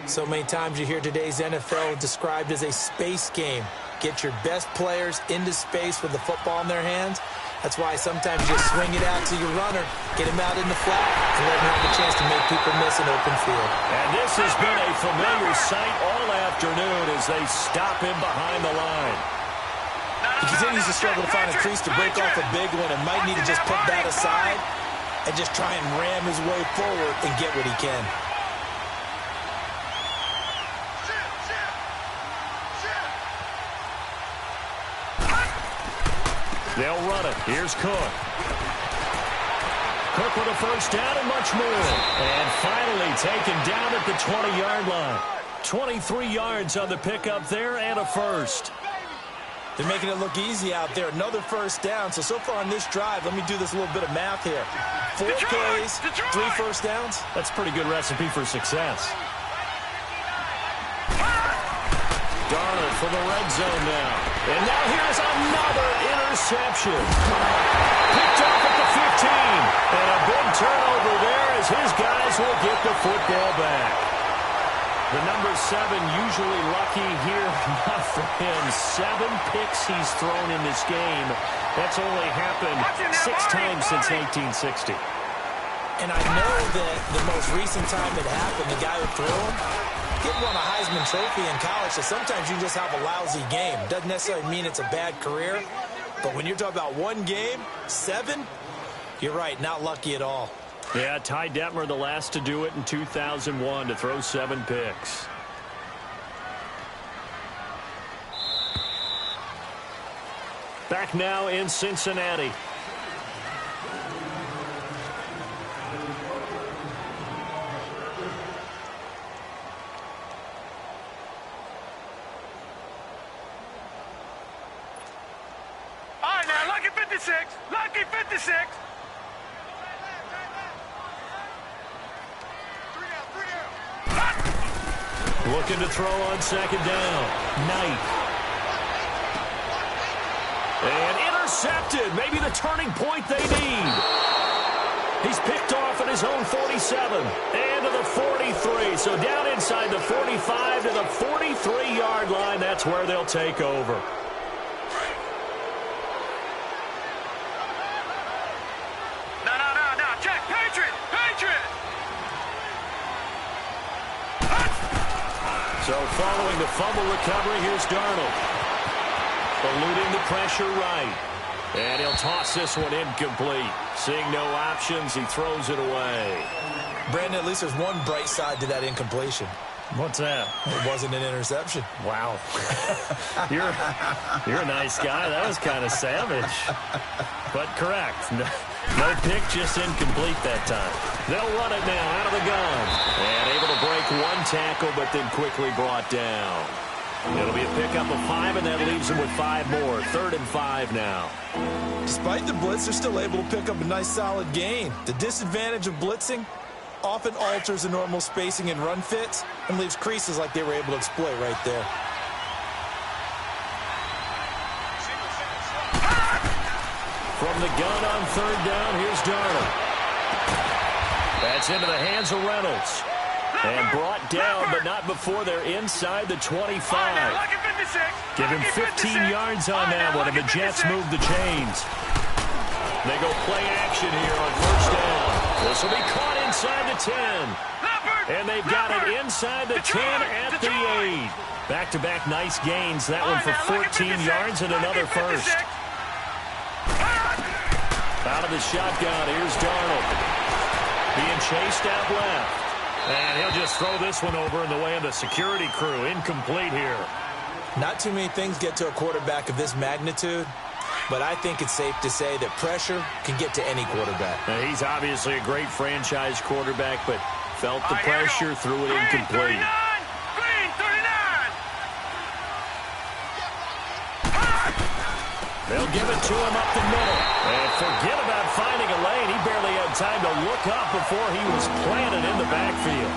So many times you hear today's NFL described as a space game. Get your best players into space with the football in their hands. That's why sometimes you swing it out to your runner, get him out in the flat, and let him have a chance to make people miss an open field. And this has been a familiar sight all afternoon as they stop him behind the line. He continues to struggle to find a crease to break off a big one and might need to just put that aside and just try and ram his way forward and get what he can. They'll run it. Here's Cook. Cook with a 1st down and much more. And finally taken down at the 20-yard line. 23 yards on the pickup there and a 1st. They're making it look easy out there. Another 1st down. So far on this drive, let me do this little bit of math here. 4 plays, 3 1st downs. That's a pretty good recipe for success. Darnold for the red zone now. And now here's another interception. Picked off at the 15. And a big turnover there as his guys will get the football back. The number 7 usually lucky here. Not for him. 7 picks he's thrown in this game. That's only happened 6 times since 1860. And I know that the most recent time it happened, the guy who threw him, he won a Heisman Trophy in college, so sometimes you just have a lousy game. Doesn't necessarily mean it's a bad career, but when you're talking about 1 game, 7, you're right, not lucky at all. Yeah, Ty Detmer, the last to do it in 2001, to throw 7 picks. Back now in Cincinnati. Lucky 56. Lucky 56. Looking to throw on 2nd down. Knight. And intercepted. Maybe the turning point they need. He's picked off at his own 47. And to the 43. So down inside the 45 to the 43-yard line. That's where they'll take over. So following the fumble recovery, here's Darnold. Eluding the pressure right. And he'll toss this one incomplete. Seeing no options, he throws it away. Brandon, at least there's one bright side to that incompletion. What's that? It wasn't an interception. Wow. You're a nice guy. That was kind of savage. But correct. No pick, just incomplete that time. They'll run it now out of the gun. And able to break one tackle, but then quickly brought down. It'll be a pickup of 5, and that leaves them with 5 more. 3rd and 5 now. Despite the blitz, they're still able to pick up a nice solid gain. The disadvantage of blitzing often alters the normal spacing and run fits and leaves creases like they were able to exploit right there. From the gun on 3rd down, here's Darnold. That's into the hands of Reynolds. And brought down, but not before they're inside the 25. Give him 15 yards on that one, and the Jets move the chains. They go play action here on 1st down. This will be caught inside the 10. And they've got it inside the 10 at the 8. Back-to-back nice gains. That one for 14 yards and another first. Out of the shotgun, here's Darnold. Being chased out left. And he'll just throw this one over in the way of the security crew. Incomplete here. Not too many things get to a quarterback of this magnitude, but I think it's safe to say that pressure can get to any quarterback. Now, he's obviously a great franchise quarterback, but felt the pressure, threw it incomplete. Green 39. They'll give it to him up the middle. And forget about finding a lane. He barely had time to look up before he was planted in the backfield.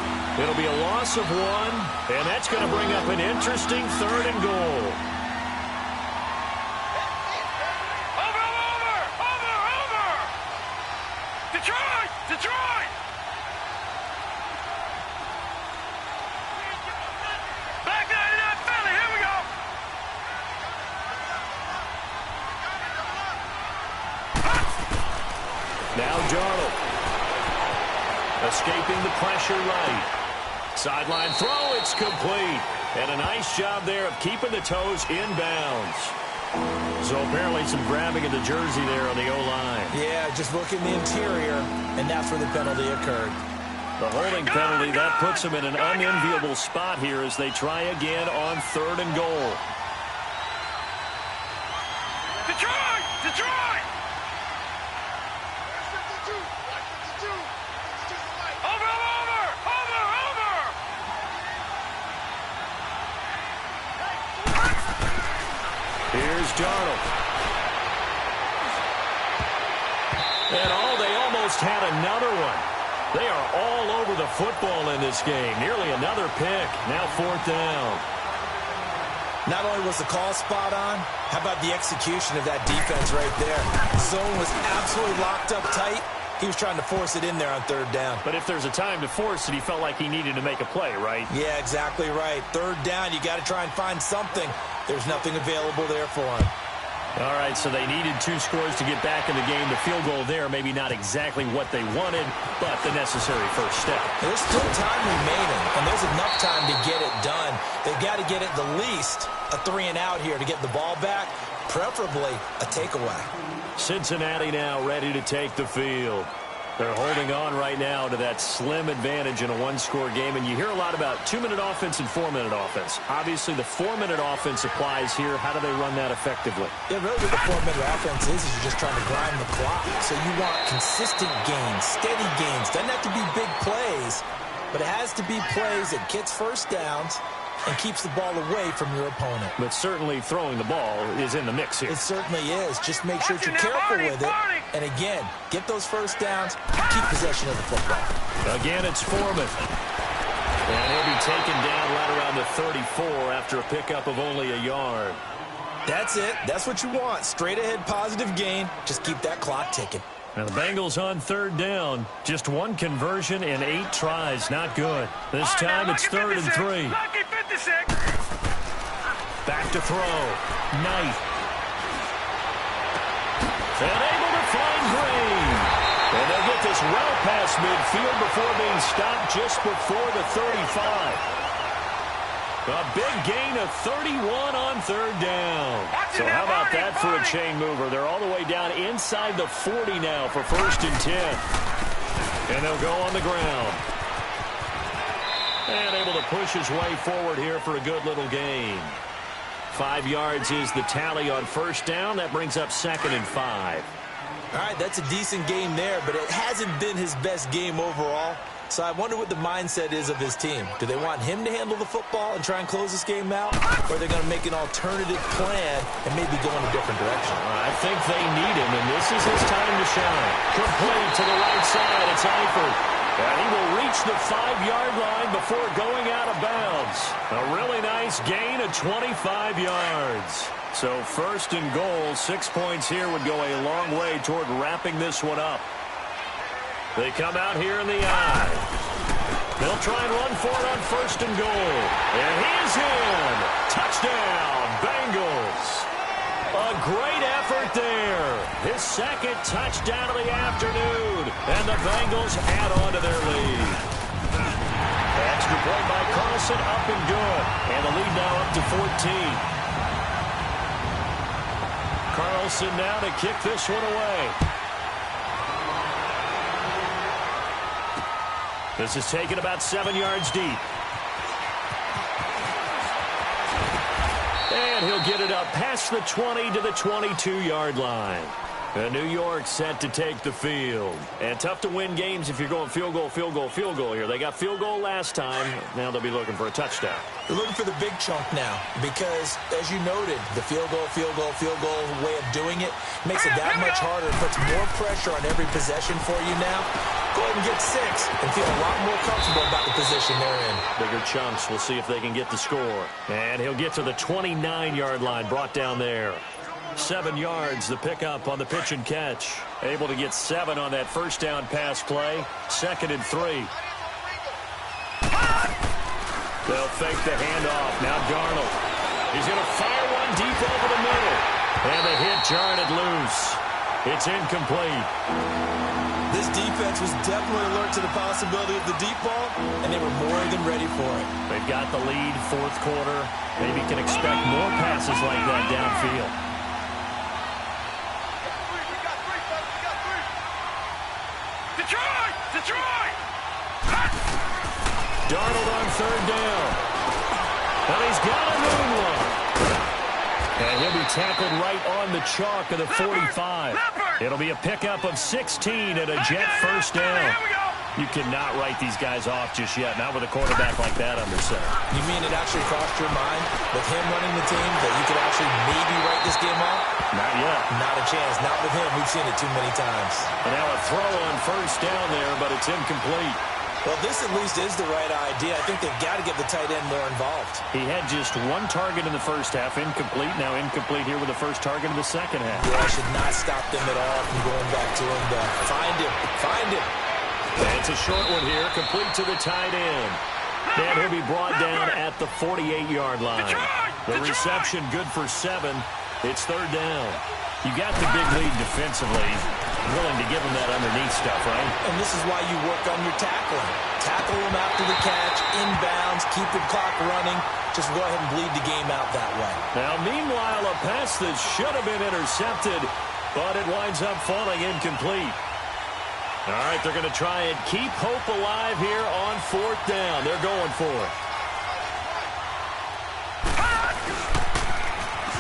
It'll be a loss of 1, and that's going to bring up an interesting 3rd and goal. Over. Detroit. Back 99 Philly, here we go. Now Darnold. Escaping the pressure right. Sideline throw, it's complete. And a nice job there of keeping the toes inbounds. So apparently some grabbing of the jersey there on the O-line. Yeah, just look in the interior, and that's where the penalty occurred. The holding penalty, that puts them in an unenviable spot here as they try again on 3rd and goal. Detroit. Here's Darnold. And they almost had another one. They are all over the football in this game. Nearly another pick. Now 4th down. Not only was the call spot on, how about the execution of that defense right there? Zone was absolutely locked up tight. He was trying to force it in there on 3rd down. But if there's a time to force it, he felt like he needed to make a play, right? Yeah, exactly right. 3rd down, you got to try and find something. There's nothing available there for him. All right, so they needed 2 scores to get back in the game. The field goal there, maybe not exactly what they wanted, but the necessary first step. There's still time remaining, and there's enough time to get it done. They've got to get at the least a 3-and-out here to get the ball back, preferably a takeaway. Cincinnati now ready to take the field. They're holding on right now to that slim advantage in a 1-score game, and you hear a lot about 2-minute offense and 4-minute offense. Obviously, the 4-minute offense applies here. How do they run that effectively? Yeah, really what the 4-minute offense is you're just trying to grind the clock. So you want consistent gains, steady gains. Doesn't have to be big plays, but it has to be plays that gets first downs and keeps the ball away from your opponent. But certainly throwing the ball is in the mix here. It certainly is. Just make sure that you're careful with it. And again, get those first downs, keep possession of the football. Again, it's Foreman. And he'll be taken down right around the 34 after a pickup of only a yard. That's it. That's what you want. Straight ahead positive gain. Just keep that clock ticking. Now the Bengals on 3rd down. Just 1 conversion in 8 tries. Not good. This time it's 3rd and 3. Back to throw. Knight. And able to find Green. And they'll get this well past midfield before being stopped just before the 35. A big gain of 31 on 3rd down. So how about that for a chain mover? They're all the way down inside the 40 now for 1st and 10. And they'll go on the ground. And able to push his way forward here for a good little gain. 5 yards is the tally on 1st down. That brings up 2nd and 5. All right, that's a decent game there, but it hasn't been his best game overall. So I wonder what the mindset is of his team. Do they want him to handle the football and try and close this game out? Or are they going to make an alternative plan and maybe go in a different direction? I think they need him, and this is his time to shine. Complete to the right side. It's Eifert. And he will reach the 5-yard line before going out of bounds. A really nice gain of 25 yards. So first and goal, 6 points here would go a long way toward wrapping this one up. They come out here in the I. They'll try and run for it on first and goal. And he's in. Touchdown, Bengals. A great effort there. His second touchdown of the afternoon. And the Bengals add on to their lead. Extra point by Carlson, up and good. And the lead now up to 14. Carlson now to kick this one away. This is taken about 7 yards deep. And he'll get it up past the 20 to the 22-yard line. New York set to take the field. And tough to win games if you're going field goal, field goal, field goal here. They got field goal last time. Now they'll be looking for a touchdown. They're looking for the big chunk now because, as you noted, the field goal way of doing it makes it that much harder. It puts more pressure on every possession for you now. Go ahead and get 6 and feel a lot more comfortable about the position they're in. Bigger chunks. We'll see if they can get the score. And he'll get to the 29-yard line, brought down there. 7 yards, the pickup on the pitch and catch. Able to get 7 on that first down pass play. 2nd and 3. They'll fake the handoff. Now Darnold. He's going to fire one deep over the middle. And the hit jarred it loose. It's incomplete. This defense was definitely alert to the possibility of the deep ball, and they were more than ready for it. They've got the lead, 4th quarter. Maybe can expect more passes like that downfield. Detroit! Darnold on 3rd down. And he's got a moonwalk. And he'll be tackled right on the chalk of the 45. It'll be a pickup of 16 and a Jet first down. You cannot write these guys off just yet, not with a quarterback like that under center. You mean it actually crossed your mind with him running the team that you could actually maybe write this game off? Not yet. Not a chance. Not with him. We've seen it too many times. And now a throw on first down there, but it's incomplete. Well, this at least is the right idea. I think they've got to get the tight end more involved. He had just 1 target in the first half, incomplete. Now incomplete here with the first target in the second half. Yeah, I should not stop them at all from going back to him. Find him. Find him. And it's a short one here, complete to the tight end. And he'll be brought down at the 48-yard line. The reception good for 7. It's 3rd down. You got the big lead defensively. Willing to give him that underneath stuff, right? And this is why you work on your tackling. Tackle him after the catch, inbounds, keep the clock running. Just go ahead and bleed the game out that way. Now, meanwhile, a pass that should have been intercepted, but it winds up falling incomplete. All right, they're going to try and keep hope alive here on 4th down. They're going for it.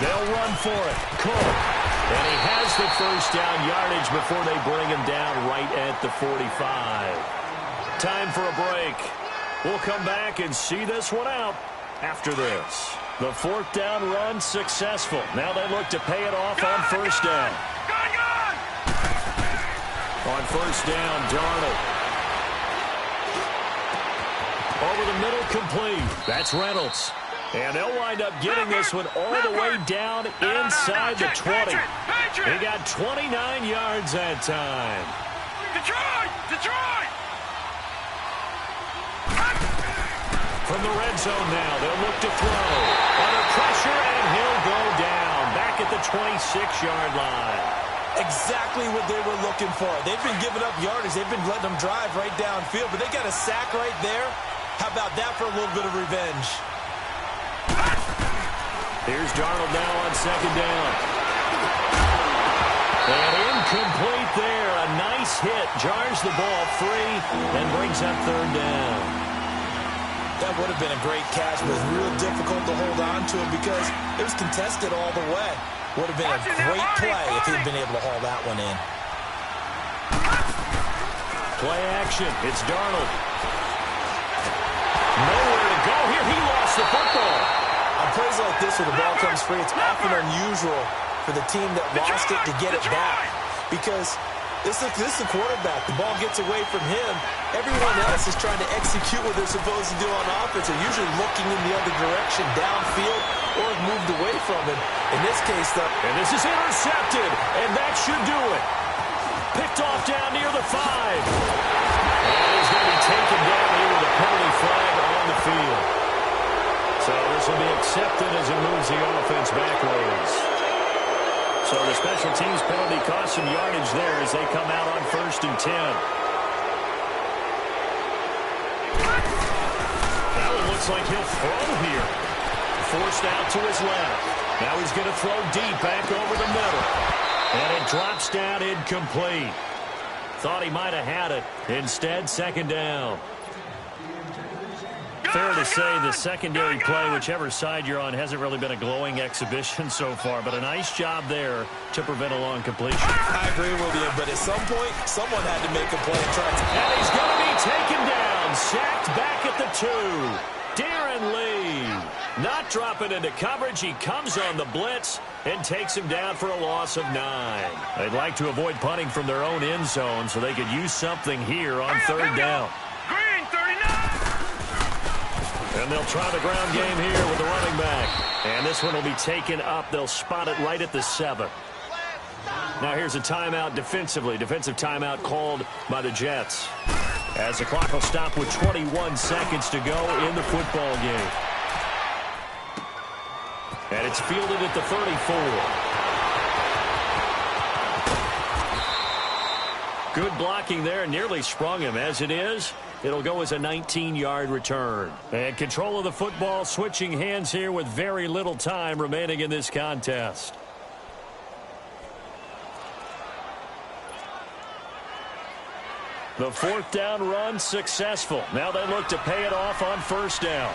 They'll run for it. Cook. And he has the first down yardage before they bring him down right at the 45. Time for a break. We'll come back and see this one out after this. The 4th down run successful. Now they look to pay it off on first down. On first down, Darnold. Over the middle, complete. That's Reynolds. And they'll wind up getting this one all the way down inside the 20. He got 29 yards that time. Detroit! From the red zone now, they'll look to throw. Under pressure, and he'll go down. Back at the 26-yard line. Exactly what they were looking for. They've been giving up yardage. They've been letting them drive right downfield, but they got a sack right there. How about that for a little bit of revenge? Here's Darnold now on 2nd down. And incomplete there. A nice hit. Jars the ball free and brings up 3rd down. That would have been a great catch, but it was real difficult to hold on to it because it was contested all the way. Would have been a great play if he'd been able to haul that one in. Play action. It's Darnold. Nowhere to go here. He lost the football. On plays like this where the ball comes free, it's often unusual for the team that lost it to get it back. Because this is the quarterback. The ball gets away from him. Everyone else is trying to execute what they're supposed to do on offense. They're usually looking in the other direction, downfield, or have moved away from him. In this case, though. And this is intercepted, and that should do it. Picked off down near the 5. And he's going to be taken down here with a penalty flag on the field. So this will be accepted as it moves the offense backwards. So the special teams penalty cost some yardage there as they come out on 1st and 10. That one looks like he'll throw here. Forced out to his left. Now he's going to throw deep back over the middle. And it drops down incomplete. Thought he might have had it. Instead, 2nd down. Fair to say the secondary play, whichever side you're on, hasn't really been a glowing exhibition so far, but a nice job there to prevent a long completion. I agree with you, but at some point, someone had to make a play and try to... And he's going to be taken down, sacked back at the 2. Darren Lee, not dropping into coverage. He comes on the blitz and takes him down for a loss of 9. They'd like to avoid punting from their own end zone so they could use something here on 3rd down. Green, 39. And they'll try the ground game here with the running back. And this one will be taken up. They'll spot it right at the 7. Now here's a timeout defensively. Defensive timeout called by the Jets. As the clock will stop with 21 seconds to go in the football game. And it's fielded at the 34. Good blocking there. Nearly sprung him. As it is, it'll go as a 19-yard return. And control of the football switching hands here with very little time remaining in this contest. The 4th down run successful. Now they look to pay it off on 1st down.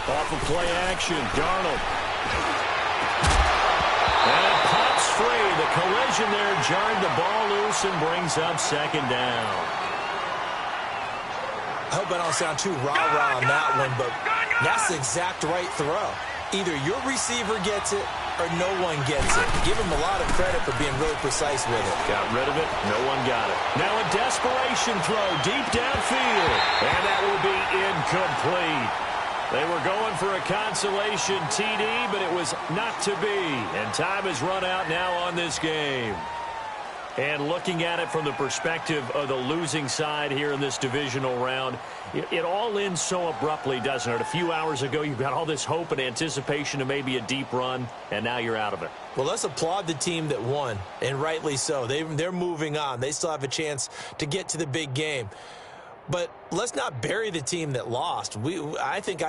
Off of play action, Darnold. And it pops free. The collision there jarred the ball loose and brings up 2nd down. I hope I don't sound too rah-rah on that one, but that's the exact right throw. Either your receiver gets it or no one gets it. Give him a lot of credit for being really precise with it. Got rid of it. No one got it. Now a desperation throw deep downfield. And that will be incomplete. They were going for a consolation TD, but it was not to be. And time has run out now on this game. And looking at it from the perspective of the losing side here in this divisional round, it all ends so abruptly, doesn't it? A few hours ago, you got all this hope and anticipation of maybe a deep run, and now you're out of it. Well, let's applaud the team that won, and rightly so. They're moving on. They still have a chance to get to the big game. But let's not bury the team that lost. I think